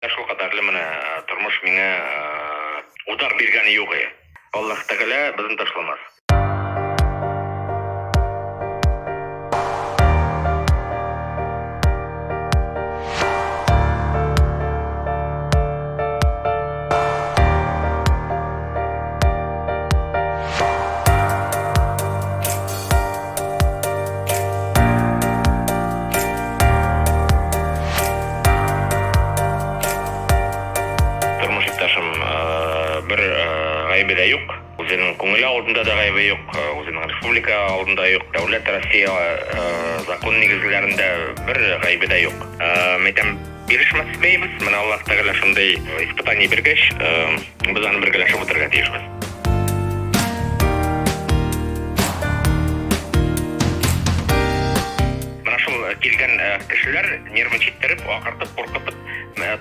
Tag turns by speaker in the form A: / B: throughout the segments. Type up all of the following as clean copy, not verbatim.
A: Шул кадәрле менә тормыш миңа удар биргәне юк. Аллаһ Тәгалә безне ташламас. Тормыш иптәшем бер гаебе дә юк. Үзенең күңеле алдында да гаебе юк. Үзенең республика алдында юк. Дәүләт Россия закон нигезләрендә бер гаебе дә юк. Мәйтәм бирешмәсбез. Менә Аллаһ Тәгалә шундый испытание биргәч, без аны бергәләшеп утырырга тиешбез. Менә шул килгән кешеләр нервничатып, акыртып, куркытып,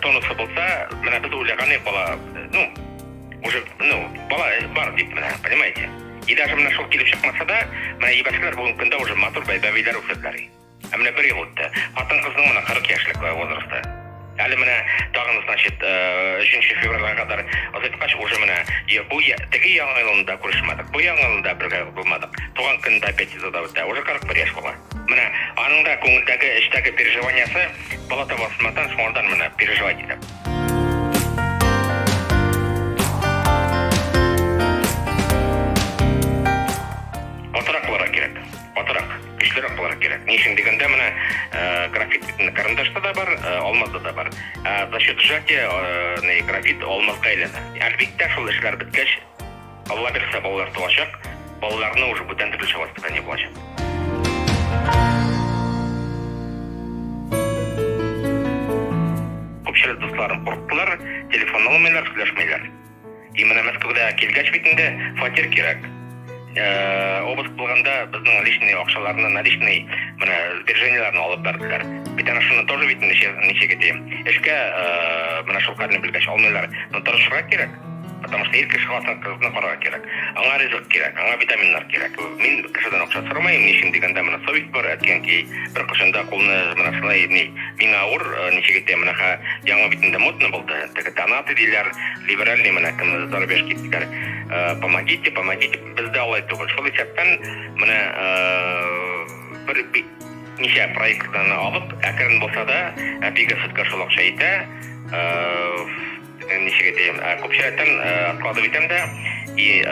A: тонусы булса, менә без уйлаган бала, уже, бала бар дип менә, понимаете? И даже менә шул килеп чыкмаса да, менә ибәшкеләр бүгенге көндә уже матур бәбиләр үсәләр. Ә менә бер ел үтте. Хатын-кызның менә 40 яшьлек возрасты. Әле менә тагын, значит, 3 февральгә кадәр азайткач уже менә теге яңа елында күрешмәдек. Бу яңа елында бергә булмадык. Туган көндә опять изада үтә. Уже 41 яшь була. Менә аның да күңелдәге, эчтәге переживаниясе бала табасыннан соңдан менә переживать итә. Атырак буларга кирәк. Атырак, көчлерәк буларга кирәк. Ни өчен дигәндә менә графит карандашта да бар, алмазда да бар. За счет сжатия графит алмазга әйләнә. Әлбиттә шул эшләр беткәч, Алла бирсә балалар туачак, балаларны уже бүтән төрле воспитание булачак. Күпчелек дусларым курыктылар, телефон алмыйлар, сөйләшмәйләр. И менә Мәскәүдә килгәч бит инде фатир кирәк. Обыск булганда безнең личный акчаларны, наличный менә сбереженияләрне алып бардылар. Бит аны шуны тоже бит ничек дим. Эшкә менә шул хәлне белгәч алмыйлар. Но тырышырга кирәк. Потому что ир кеше хатын кызны карарга кирәк. Аңа ризык кирәк, аңа витаминнар кирәк. Мин кешедән акча сорамыйм, ничек дигәндә менә совет бар әткән ки, бер кышында кулны менә шулай миңа ауыр ничек дим менә яңа битендә модны булды. Теге донаты диләр, либеральный менә кем зарбеш киттеләр. Помогите, бездә алай түгел. Шул исәптән менә бер ничә проектларны алып, әкрен булса да, әпигә сөткә шул акча итә. Ничек дим, күпчелектән откладывать итәм дә, и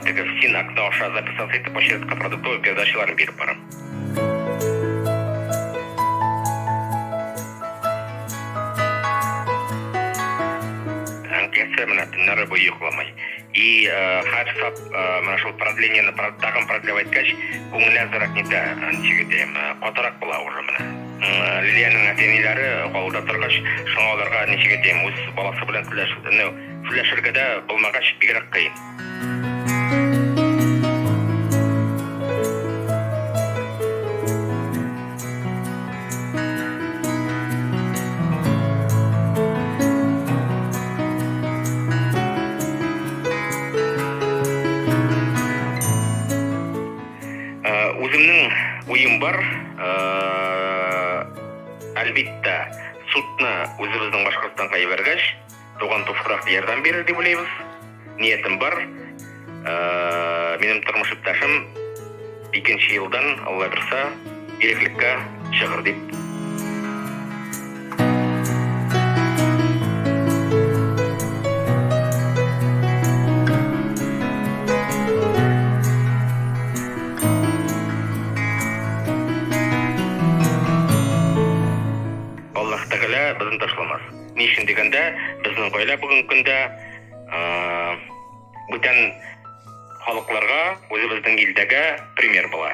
A: теге син акта аша записаться итеп, почерка продуктовый передачаларын биреп барам. Әнкәсе менә төннәре буе йокламый. И һәр сап менә шул продлениене тагын продлевайткач, күңеле азрак нидә, ничек дим, катырак була уже менә. Лилиянең әтиниләре авылда торгач, шуңа аларга ничек дим, үз баласы белән сөйләшергә дә булмагач бигрәк кыен. Үземнең уем бар. Әлбиттә, судны үзебезнең Башкортстанга җибәргәч, туган туфрак ярдәм бирер дип уйлыйбыз. Ниятем бар. Минем тормыш иптәшем 2нче елдан, Алла бирсә, иреклеккә чыгыр дип. Аллаһ Тәгалә безне ташламас. Ни өчен дигәндә, безнең гаилә бүгенге көндә бүтән халыкларга, үзебезнең илдәге пример була.